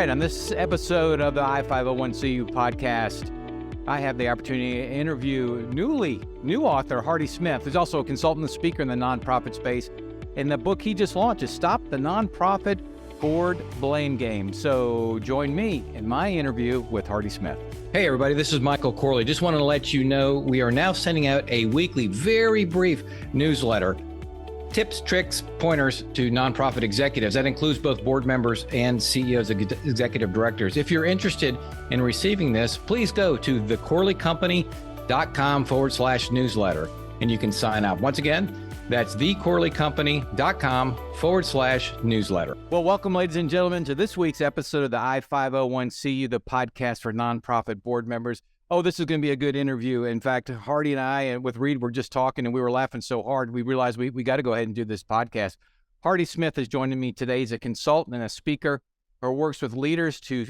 right, on this episode of the I-501CU podcast, I have the opportunity to interview new author Hardy Smith, who's also a consultant and speaker in the nonprofit space. And the book he just launched is Stop the Nonprofit Board Blame Game. So join me in my interview with Hardy Smith. Hey everybody, this is Michael Corley. Just wanted to let you know we are now sending out a weekly, very brief newsletter. Tips, tricks, pointers to nonprofit executives. That includes both board members and CEOs, executive directors. If you're interested in receiving this, please go to thecorleycompany.com/newsletter and you can sign up. Once again, that's thecorleycompany.com/newsletter. Well, welcome, ladies and gentlemen, to this week's episode of the I-501CU, the podcast for nonprofit board members. Oh, this is going to be a good interview. In fact, Hardy and I and with Reed were just talking and we were laughing so hard, we realized we got to go ahead and do this podcast. Hardy Smith is joining me today. He's a consultant and a speaker who works with leaders who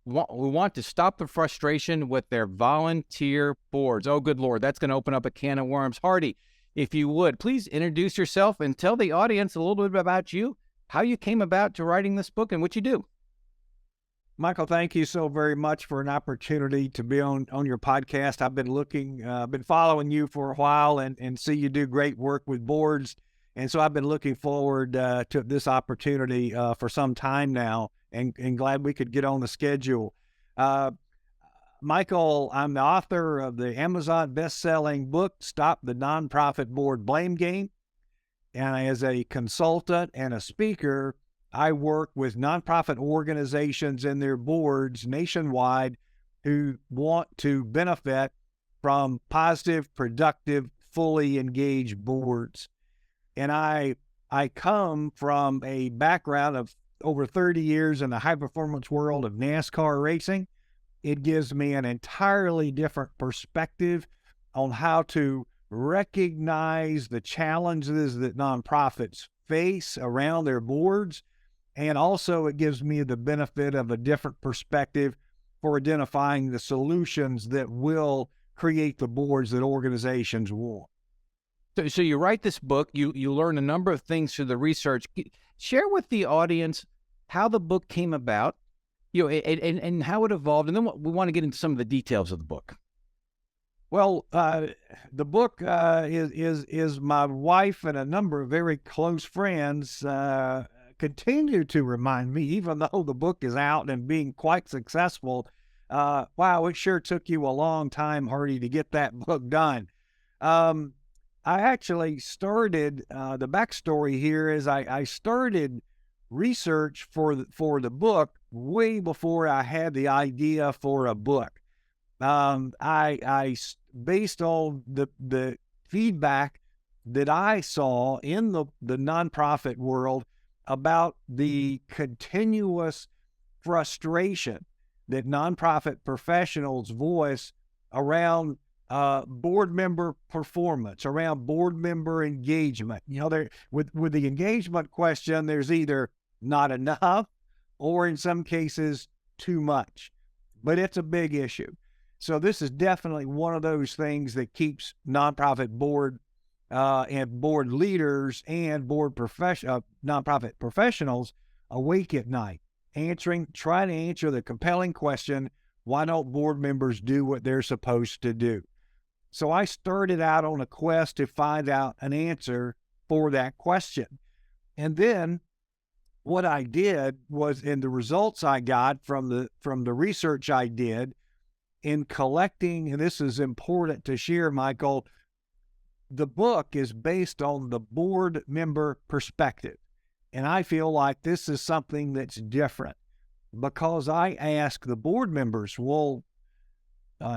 want to stop the frustration with their volunteer boards. Oh, good Lord, that's going to open up a can of worms. Hardy, if you would, please introduce yourself and tell the audience a little bit about you, how you came about to writing this book and what you do. Michael, thank you so very much for an opportunity to be on your podcast. I've been been following you for a while and see you do great work with boards. And so I've been looking forward to this opportunity for some time now and glad we could get on the schedule. Michael, I'm the author of the Amazon best-selling book, Stop the Nonprofit Board Blame Game. And as a consultant and a speaker, I work with nonprofit organizations and their boards nationwide who want to benefit from positive, productive, fully engaged boards. And I come from a background of over 30 years in the high-performance world of NASCAR racing. It gives me an entirely different perspective on how to recognize the challenges that nonprofits face around their boards. And also it gives me the benefit of a different perspective for identifying the solutions that will create the boards that organizations want. So you write this book, you learn a number of things through the research. Share with the audience how the book came about, and how it evolved, and then we want to get into some of the details of the book. Well, the book is my wife and a number of very close friends continue to remind me, even though the book is out and being quite successful, wow, it sure took you a long time, Hardy, to get that book done. I actually started, the backstory here is I started research for the book way before I had the idea for a book. I based on the feedback that I saw in the nonprofit world about the continuous frustration that nonprofit professionals voice around board member performance, around board member engagement. With the engagement question, there's either not enough or in some cases too much, but it's a big issue. So this is definitely one of those things that keeps nonprofit board and board leaders and nonprofit professionals awake at night, trying to answer the compelling question, why don't board members do what they're supposed to do? So I started out on a quest to find out an answer for that question. And then what I did was, in the results I got from the research I did in collecting, and this is important to share, Michael, the book is based on the board member perspective. And I feel like this is something that's different because I ask the board members, well,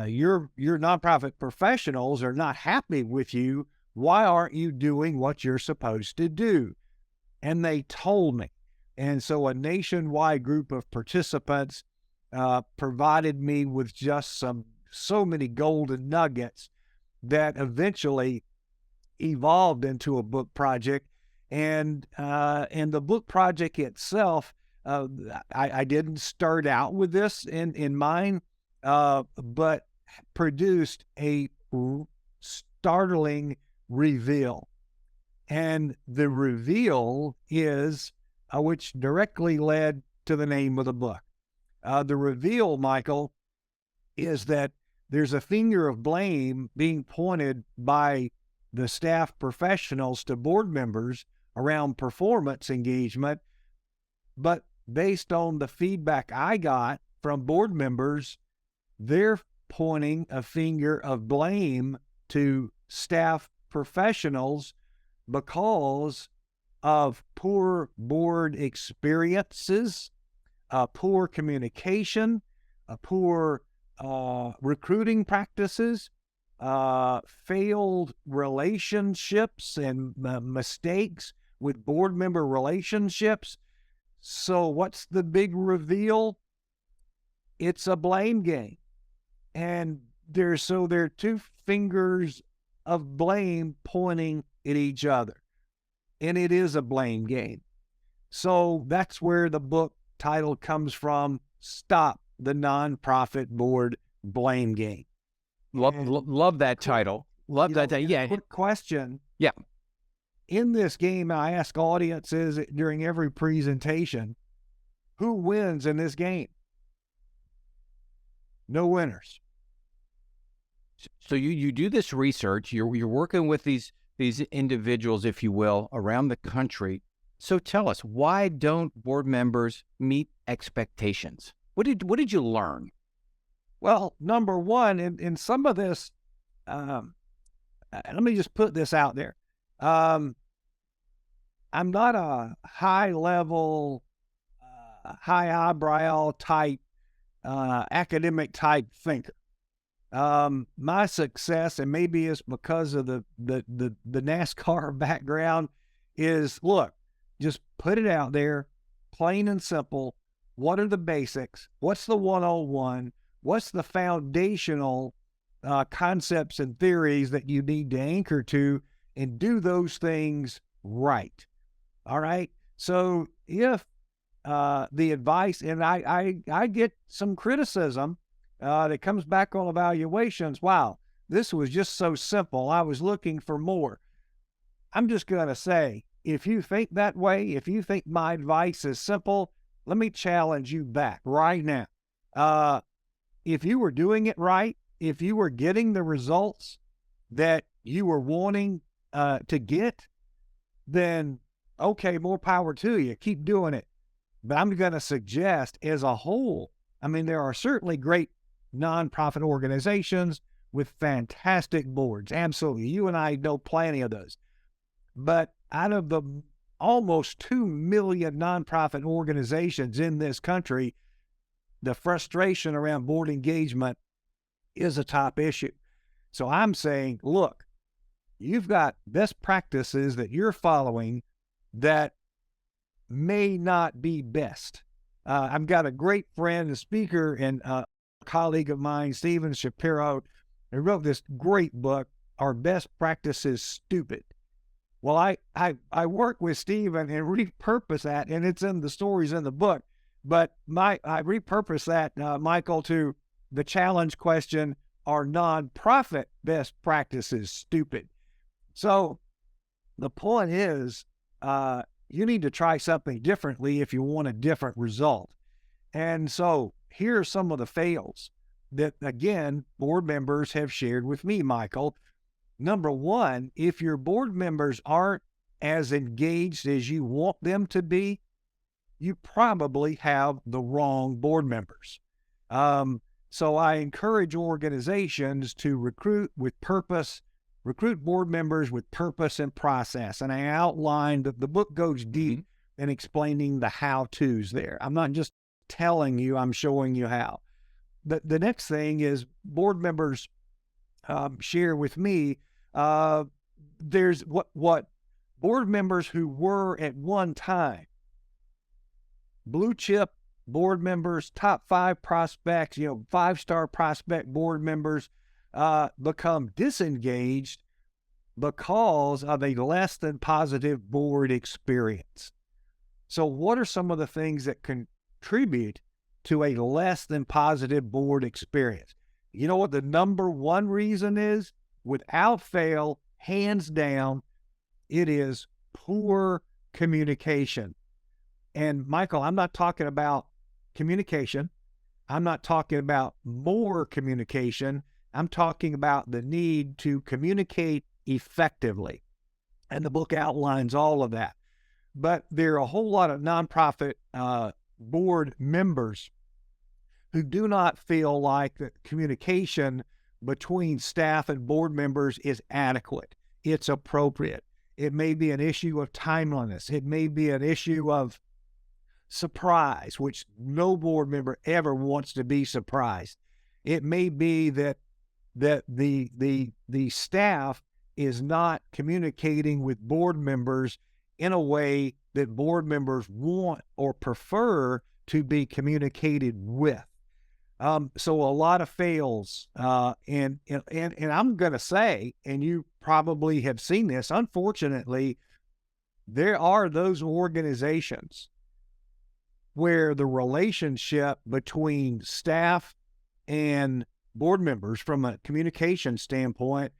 your nonprofit professionals are not happy with you. Why aren't you doing what you're supposed to do? And they told me. And so a nationwide group of participants provided me with just so many golden nuggets that eventually evolved into a book project. And the book project itself, I didn't start out with this in mind, but produced a startling reveal. And the reveal is, which directly led to the name of the book. The reveal, Michael, is that there's a finger of blame being pointed by the staff professionals to board members around performance engagement, but based on the feedback I got from board members, they're pointing a finger of blame to staff professionals because of poor board experiences, poor communication, poor recruiting practices, failed relationships and mistakes with board member relationships. So what's the big reveal? It's a blame game. And there are two fingers of blame pointing at each other. And it is a blame game. So that's where the book title comes from, Stop the Nonprofit Board Blame Game. Love that title. Love that title. Yeah. Quick question. Yeah. In this game, I ask audiences during every presentation, who wins in this game? No winners. So you do this research. You're working with these individuals, if you will, around the country. So tell us, why don't board members meet expectations? What did you learn? Well, number one, in some of this, let me just put this out there. I'm not a high-level, high eyebrow type, academic type thinker. My success, and maybe it's because of the NASCAR background, is, look, just put it out there, plain and simple. What are the basics? What's the 101? What's the foundational concepts and theories that you need to anchor to, and do those things right? All right. So if the advice, and I get some criticism that comes back on evaluations. Wow, this was just so simple. I was looking for more. I'm just going to say, if you think that way, if you think my advice is simple, let me challenge you back right now. If you were doing it right, if you were getting the results that you were wanting to get, then okay, more power to you. Keep doing it. But I'm going to suggest, as a whole, I mean, there are certainly great nonprofit organizations with fantastic boards. Absolutely. You and I know plenty of those. But out of the almost 2 million nonprofit organizations in this country, the frustration around board engagement is a top issue. So I'm saying, look, you've got best practices that you're following that may not be best. I've got a great friend, a speaker, and a colleague of mine, Steven Shapiro, who wrote this great book, Our Best Practices Stupid. Well, I work with Steven and repurpose that, and it's in the stories in the book, but I repurpose that, Michael, to the challenge question, are nonprofit best practices stupid? So the point is, you need to try something differently if you want a different result. And so here are some of the fails that, again, board members have shared with me, Michael. Number one, if your board members aren't as engaged as you want them to be, you probably have the wrong board members. So I encourage organizations to recruit with purpose, recruit board members with purpose and process. And I outlined that the book goes deep in explaining the how-tos there. I'm not just telling you, I'm showing you how. The next thing is board members share with me, there's what board members who were at one time blue chip board members, top 5 prospects, 5-star prospect board members, become disengaged because of a less than positive board experience. So what are some of the things that contribute to a less than positive board experience? You know what the number one reason is? Without fail, hands down, it is poor communication. And Michael, I'm not talking about communication. I'm not talking about more communication. I'm talking about the need to communicate effectively. And the book outlines all of that. But there are a whole lot of nonprofit board members who do not feel like the communication between staff and board members is adequate. It's appropriate. It may be an issue of timeliness. It may be an issue of surprise, which no board member ever wants to be surprised. It may be that the staff is not communicating with board members in a way that board members want or prefer to be communicated with. So a lot of fails, and I'm going to say, and you probably have seen this, unfortunately, there are those organizations where the relationship between staff and board members from a communication standpoint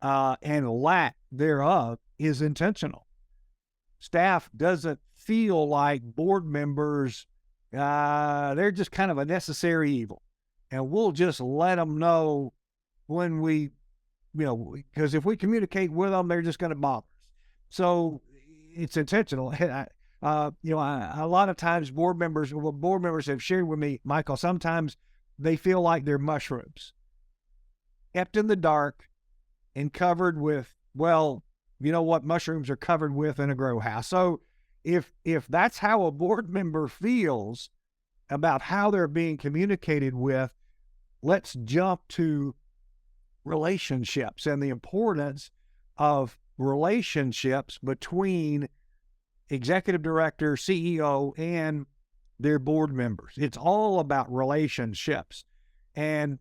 and lack thereof is intentional. Staff doesn't feel like board members, they're just kind of a necessary evil. And we'll just let them know when we, because if we communicate with them, they're just going to bother us. So it's intentional. A lot of times board members have shared with me, Michael, sometimes they feel like they're mushrooms, kept in the dark and covered with, well, you know what mushrooms are covered with in a grow house. So if that's how a board member feels about how they're being communicated with, let's jump to relationships and the importance of relationships between executive director, CEO, and their board members. It's all about relationships. And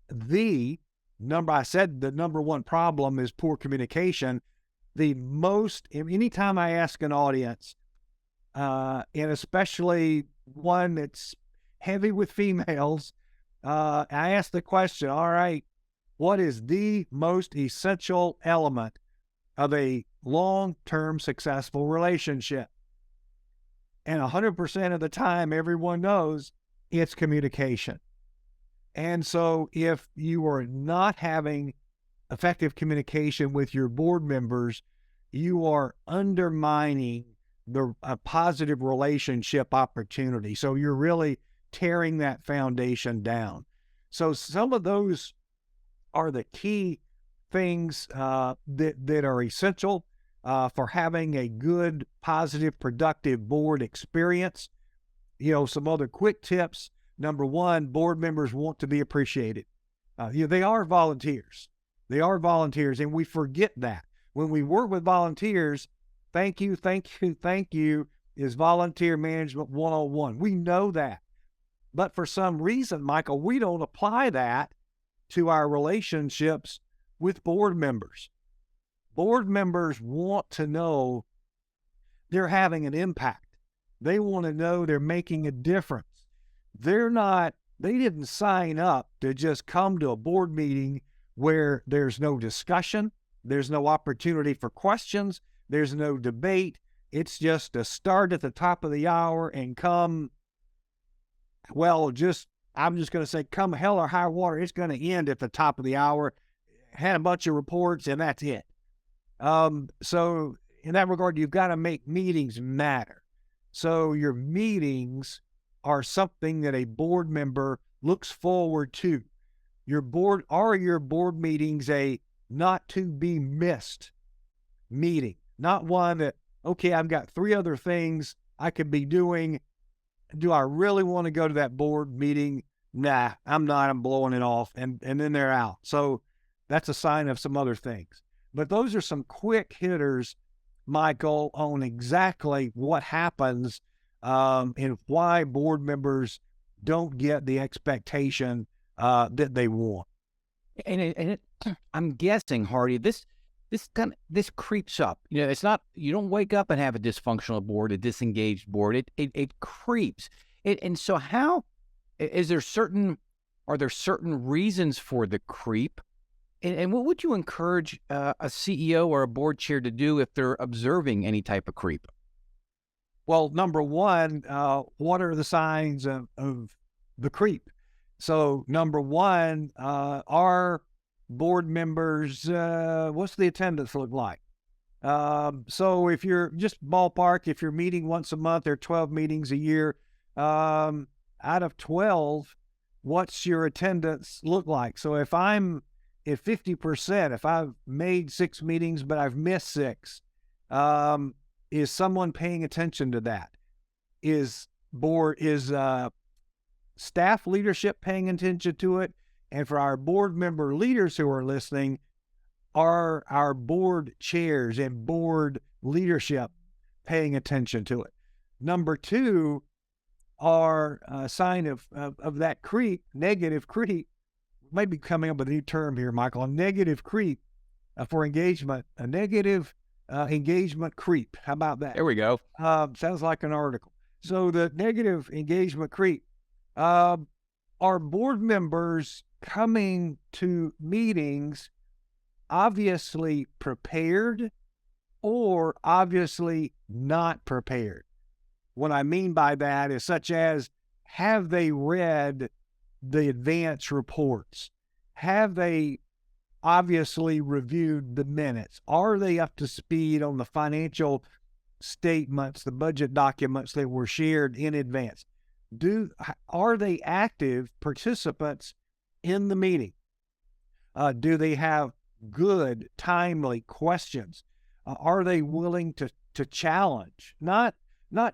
the number one problem is poor communication. Anytime I ask an audience, and especially one that's heavy with females, I ask the question, all right, what is the most essential element of a long-term successful relationship? And 100% of the time, everyone knows it's communication. And so if you are not having effective communication with your board members, you are undermining a positive relationship opportunity. So you're really tearing that foundation down. So some of those are the key things that are essential for having a good, positive, productive board experience. Some other quick tips. Number one, board members want to be appreciated. They are volunteers. They are volunteers, and we forget that. When we work with volunteers, thank you is volunteer management 101. We know that. But for some reason, Michael, we don't apply that to our relationships with board members. Board members want to know they're having an impact. They want to know they're making a difference. They didn't sign up to just come to a board meeting where there's no discussion, there's no opportunity for questions, there's no debate. It's just a start at the top of the hour and I'm just going to say, come hell or high water, it's going to end at the top of the hour. Had a bunch of reports and that's it. So in that regard, you've got to make meetings matter. So your meetings are something that a board member looks forward to. Your board meetings a not to be missed meeting, not one that, okay, I've got 3 other things I could be doing. Do I really want to go to that board meeting? Nah, I'm not. I'm blowing it off. And then they're out. So that's a sign of some other things. But those are some quick hitters, Michael, on exactly what happens and why board members don't get the expectation that they want. I'm guessing, Hardy, this creeps up. It's not, you don't wake up and have a dysfunctional board, a disengaged board. It creeps. And so are there certain reasons for the creep? And what would you encourage a CEO or a board chair to do if they're observing any type of creep? Well, number one, what are the signs of the creep. So number one, our board members, what's the attendance look like? So if you're just ballpark, if you're meeting once a month, there are 12 meetings a year. Out of 12, what's your attendance look like? So if I'm at 50%, if I've made 6 meetings, but I've missed 6, is someone paying attention to that? Is staff leadership paying attention to it? And for our board member leaders who are listening, are our board chairs and board leadership paying attention to it? Number 2, are a sign of that creep, negative creep, maybe coming up with a new term here, Michael, a negative creep for engagement, a negative engagement creep. How about that? There we go. Sounds like an article. So the negative engagement creep, are board members coming to meetings obviously prepared or obviously not prepared? What I mean by that is such as, have they read the advance reports? Have they obviously reviewed the minutes? Are they up to speed on the financial statements, the budget documents that were shared in advance? Are they active participants in the meeting? Do they have good, timely questions? Are they willing to challenge? Not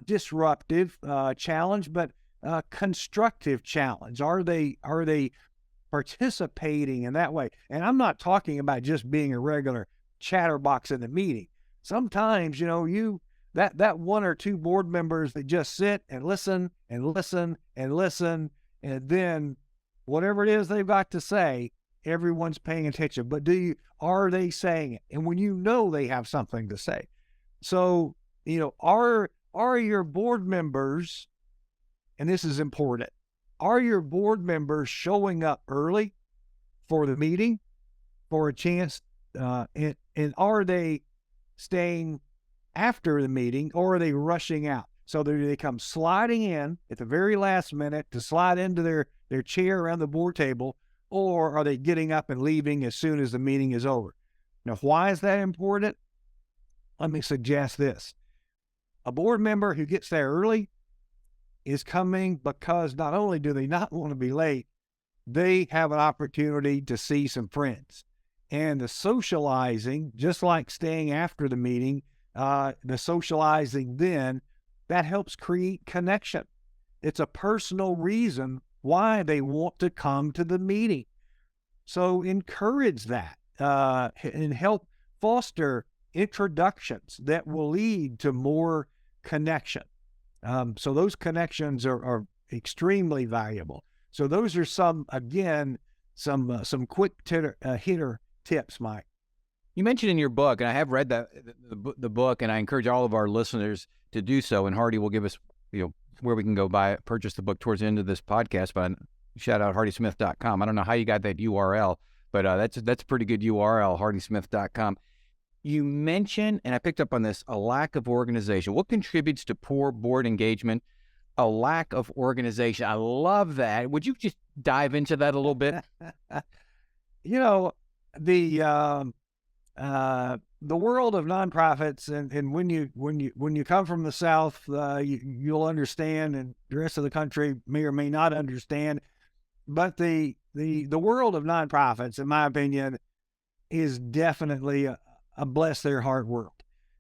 disruptive challenge, but constructive challenge. Are they participating in that way? And I'm not talking about just being a regular chatterbox in the meeting. Sometimes, that 1 or 2 board members that just sit and listen and listen and listen, and then whatever it is they've got to say, everyone's paying attention. But are they saying it? And when they have something to say. So, are your board members, and this is important, are your board members showing up early for the meeting for a chance, and are they staying after the meeting, or are they rushing out? So do they come sliding in at the very last minute to slide into their chair around the board table, or are they getting up and leaving as soon as the meeting is over? Now, why is that important? Let me suggest this. A board member who gets there early is coming because not only do they not want to be late, they have an opportunity to see some friends. And the socializing, just like staying after the meeting, the socializing then, that helps create connection. It's a personal reason why they want to come to the meeting. So encourage that and help foster introductions that will lead to more connection. So those connections are extremely valuable. So those are some quick hitter tips, Mike. You mentioned in your book, and I have read the book, and I encourage all of our listeners to do so. And Hardy will give us, where we can go purchase the book towards the end of this podcast. But shout out hardysmith.com. I don't know how you got that URL, but that's a pretty good URL, hardysmith.com. You mentioned, and I picked up on this, a lack of organization. What contributes to poor board engagement? A lack of organization. I love that. Would you just dive into that a little bit? The world of nonprofits, and when you come from the South, you'll understand, and the rest of the country may or may not understand. But the world of nonprofits, in my opinion, is definitely a bless their heart world.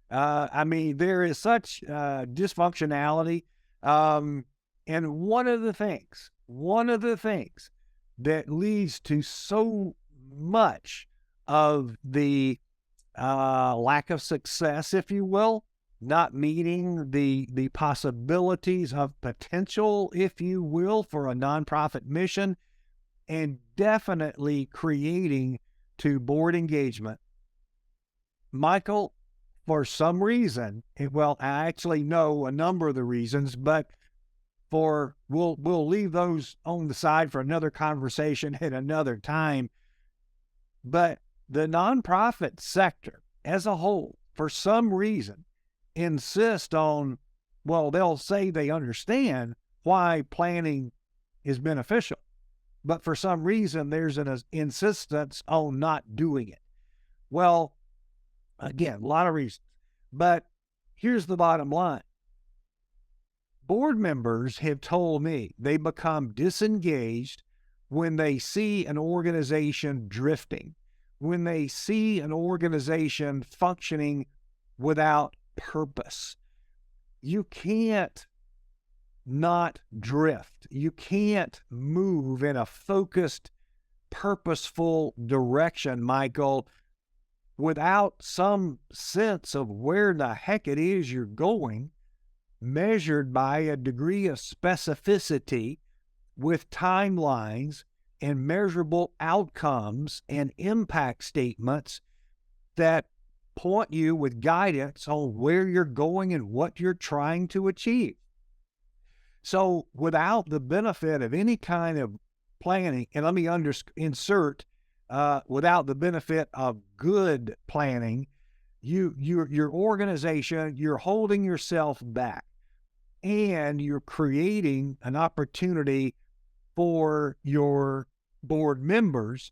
There is such dysfunctionality, and one of the things that leads to so much of the lack of success, if you will, not meeting the possibilities of potential, if you will, for a nonprofit mission, and definitely creating to board engagement. Michael, for some reason, I actually know a number of the reasons, but we'll leave those on the side for another conversation at another time. But the nonprofit sector as a whole, for some reason, insist on, they'll say they understand why planning is beneficial. But for some reason, there's an insistence on not doing it. Well, again, a lot of reasons. But here's the bottom line. Board members have told me they become disengaged when they see an organization drifting, when they see an organization functioning without purpose. You can't not drift. You can't move in a focused, purposeful direction, Michael, without some sense of where the heck it is you're going, measured by a degree of specificity with timelines and measurable outcomes and impact statements that point you with guidance on where you're going and what you're trying to achieve. So without the benefit of any kind of planning, and let me insert, without the benefit of good planning, your organization, you're holding yourself back, and you're creating an opportunity for your board members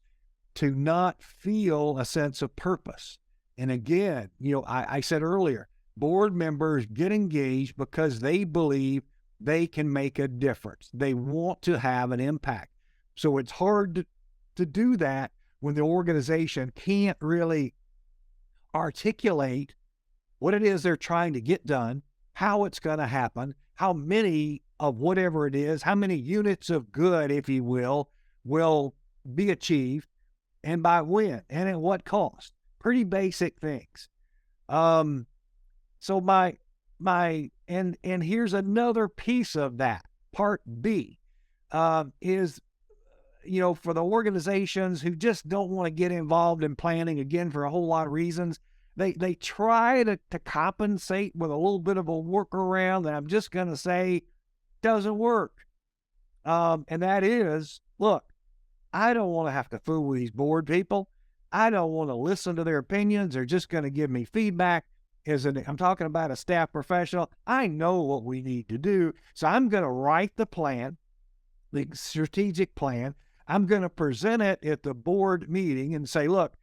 to not feel a sense of purpose. And again, I said earlier, board members get engaged because they believe they can make a difference. They want to have an impact. So it's hard to do that when the organization can't really articulate what it is they're trying to get done, how it's going to happen, how many of whatever it is, how many units of good, if you will be achieved, and by when, and at what cost. Pretty basic things. So and here's another piece of that. Part B is, for the organizations who just don't want to get involved in planning, again, for a whole lot of reasons, they try to compensate with a little bit of a workaround that I'm just going to say doesn't work. And that is, look, I don't want to have to fool with these board people. I don't want to listen to their opinions. They're just going to give me feedback. I'm talking about a staff professional. I know what we need to do. So I'm going to write the plan, the strategic plan. I'm going to present it at the board meeting and say, look,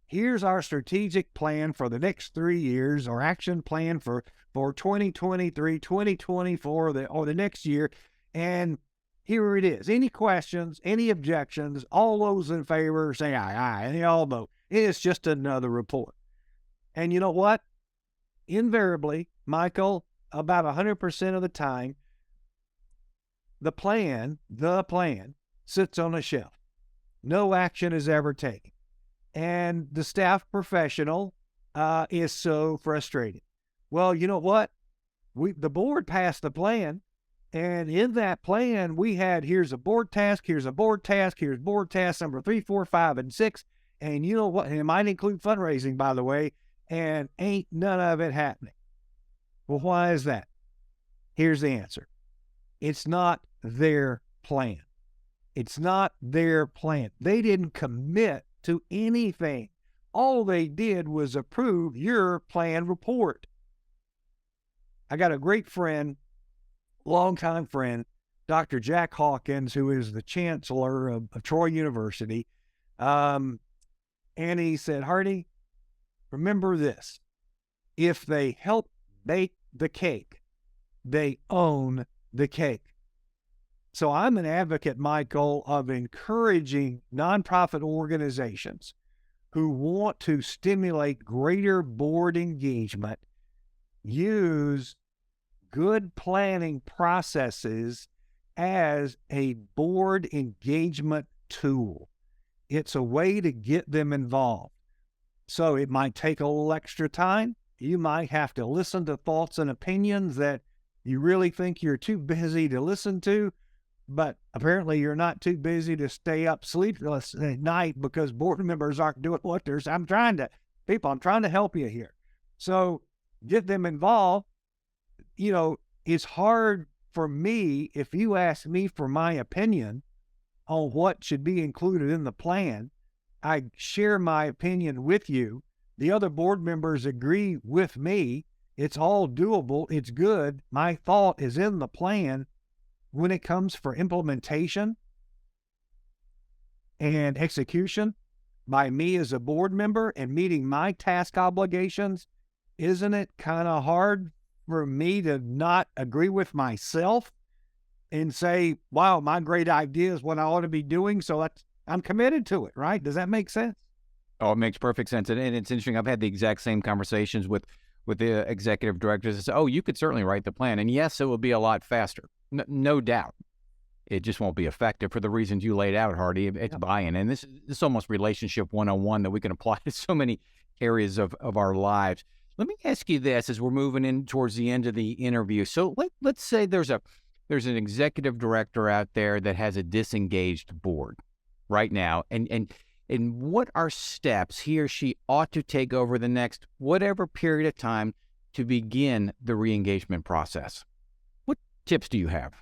here's our strategic plan for the next 3 years, or action plan for 2023, 2024, or the next year. And here it is. Any questions, any objections, all those in favor say aye, and they all vote. It's just another report. And you know what? Invariably, Michael, about 100% of the time, the plan sits on a shelf. No action is ever taken. And the staff professional is so frustrated. Well, you know what? The board passed the plan, and in that plan, we had, here's a board task, here's board task number 3, 4, 5, and 6. And you know what? And it might include fundraising, by the way, and ain't none of it happening. Well, why is that? Here's the answer. It's not their plan. It's not their plan. They didn't commit to anything. All they did was approve your plan report. I got a great friend, longtime friend, Dr. Jack Hawkins, who is the chancellor of Troy University. And he said, Hardy, remember this. If they help bake the cake, they own the cake. So I'm an advocate, Michael, of encouraging nonprofit organizations who want to stimulate greater board engagement, use good planning processes as a board engagement tool. It's a way to get them involved. So it might take a little extra time. You might have to listen to thoughts and opinions that you really think you're too busy to listen to, but apparently you're not too busy to stay up sleepless at night because board members aren't doing what they're saying. I'm trying to help you here. So get them involved. It's hard for me, if you ask me for my opinion on what should be included in the plan, I share my opinion with you. The other board members agree with me. It's all doable. It's good. My thought is in the plan. when it comes for implementation and execution by me as a board member and meeting my task obligations, isn't it kind of hard for me to not agree with myself and say, wow, my great idea is what I ought to be doing, so I'm committed to it, right? Does that make sense? Oh, it makes perfect sense. And it's interesting. I've had the exact same conversations with the executive directors that say, oh, you could certainly write the plan. And yes, it will be a lot faster. No doubt. It just won't be effective for the reasons you laid out, Hardy. It's buy-in. And this is almost relationship 101 that we can apply to so many areas of our lives. Let me ask you this as we're moving in towards the end of the interview. So let's say there's an executive director out there that has a disengaged board right now. And what are steps he or she ought to take over the next whatever period of time to begin the re-engagement process? What tips do you have?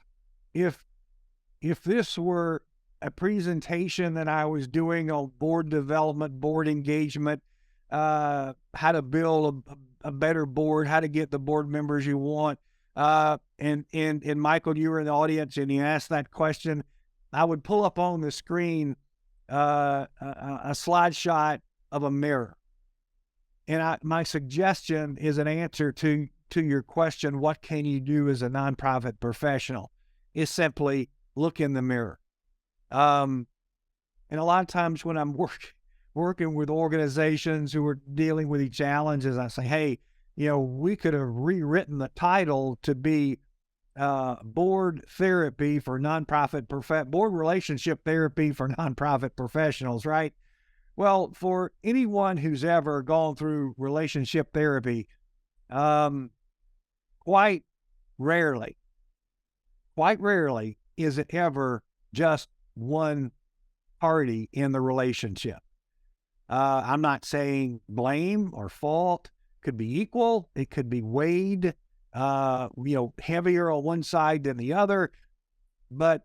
If this were a presentation that I was doing on board development, board engagement, how to build a better board, how to get the board members you want, and Michael, you were in the audience and you asked that question, I would pull up on the screen a slide shot of a mirror. And my suggestion is an answer to your question, what can you do as a nonprofit professional, is simply look in the mirror. And a lot of times when I'm working with organizations who are dealing with these challenges, I say, hey, we could have rewritten the title to be board therapy for board relationship therapy for nonprofit professionals, right? Well, for anyone who's ever gone through relationship therapy, quite rarely is it ever just one party in the relationship. I'm not saying blame or fault. Could be equal. It could be weighed, heavier on one side than the other. But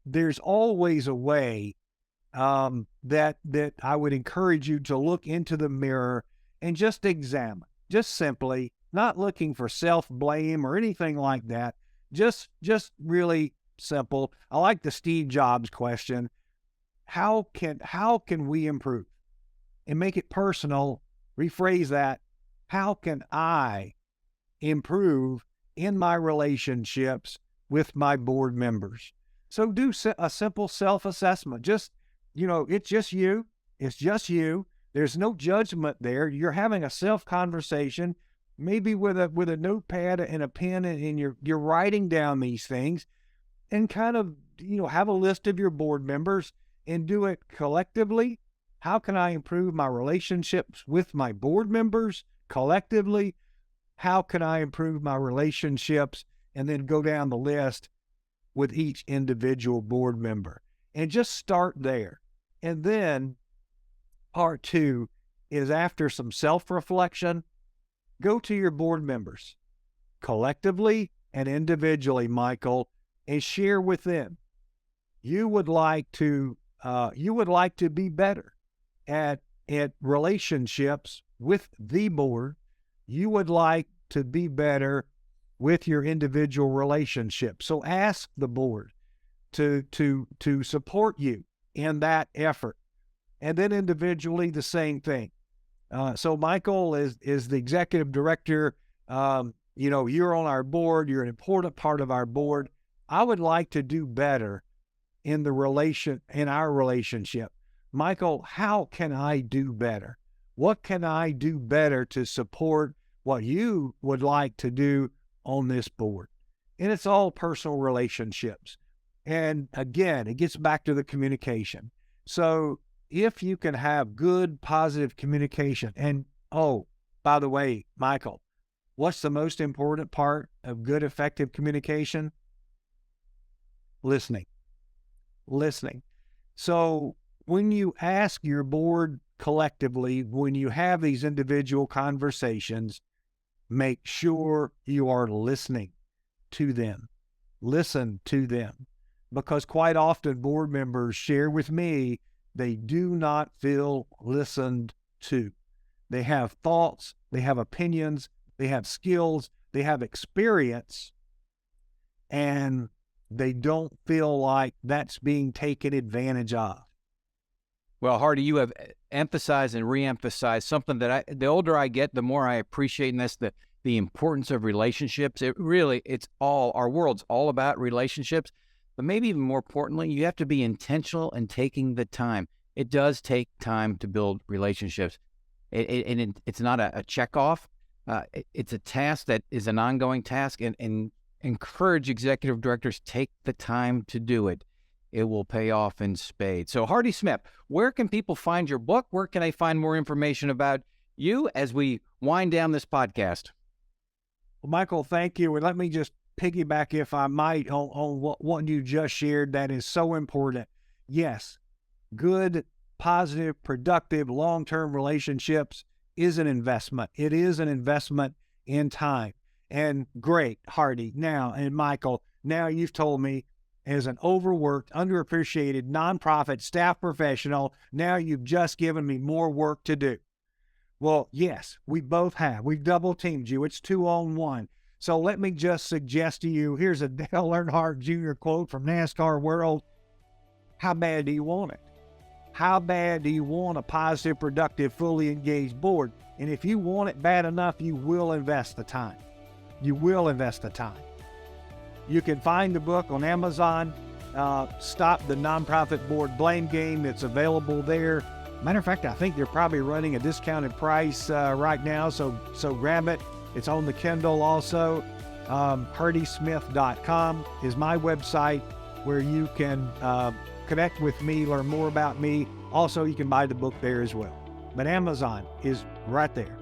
there's always a way that I would encourage you to look into the mirror and just examine. Just simply, not looking for self-blame or anything like that. Just really simple. I like the Steve Jobs question. How can we improve? And make it personal. Rephrase that. How can I improve in my relationships with my board members? So do a simple self-assessment. Just, it's just you. It's just you. There's no judgment there. You're having a self-conversation, maybe with a notepad and a pen, and you're writing down these things, and kind of, have a list of your board members and do it collectively. How can I improve my relationships with my board members collectively? How can I improve my relationships? And then go down the list with each individual board member and just start there. And then part 2 is, after some self-reflection, go to your board members collectively and individually, Michael, and share with them. You would like to be better at relationships with the board. You would like to be better with your individual relationships. So ask the board to support you in that effort. And then individually, the same thing. So Michael is the executive director. You're on our board. You're an important part of our board. I would like to do better in our relationship. Michael, how can I do better? What can I do better to support what you would like to do on this board? And it's all personal relationships. And again, it gets back to the communication. So if you can have good, positive communication, and by the way, Michael, what's the most important part of good, effective communication? Listening. So when you ask your board collectively, when you have these individual conversations, make sure you are listening to them. Listen to them. Because quite often board members share with me they do not feel listened to. They have thoughts, they have opinions, they have skills, they have experience, and they don't feel like that's being taken advantage of. Well, Hardy, you have emphasized and re-emphasized something that the older I get, the more I appreciate, and that's the importance of relationships. It's all, our world's all about relationships, but maybe even more importantly, you have to be intentional in taking the time. It does take time to build relationships. It's not a check off. It's a task that is an ongoing task, and encourage executive directors, take the time to do it. It will pay off in spades. So Hardy Smith, where can people find your book? Where can I find more information about you as we wind down this podcast? Well, Michael, thank you. And let me just piggyback, if I might, on what you just shared. That is so important. Yes, good, positive, productive, long-term relationships is an investment. It is an investment in time. And great, Hardy. Now, and Michael, now you've told me, as an overworked, underappreciated nonprofit staff professional, now you've just given me more work to do. Well, yes, we both have. We've double teamed you. It's 2-on-1. So let me just suggest to you, here's a Dale Earnhardt Jr. quote from NASCAR World. How bad do you want it? How bad do you want a positive, productive, fully engaged board? And if you want it bad enough, you will invest the time. You will invest the time. You can find the book on Amazon, Stop the Nonprofit Board Blame Game. It's available there. Matter of fact, I think they're probably running a discounted price right now, so grab it. It's on the Kindle also. HardySmith.com is my website where you can connect with me, learn more about me. Also, you can buy the book there as well. But Amazon is right there.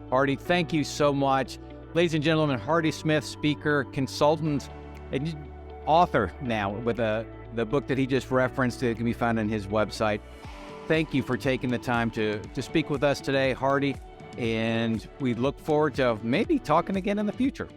Hardy, thank you so much. Ladies and gentlemen, Hardy Smith, speaker, consultant, and author now with the book that he just referenced. It can be found on his website. Thank you for taking the time to speak with us today, Hardy, and we look forward to maybe talking again in the future.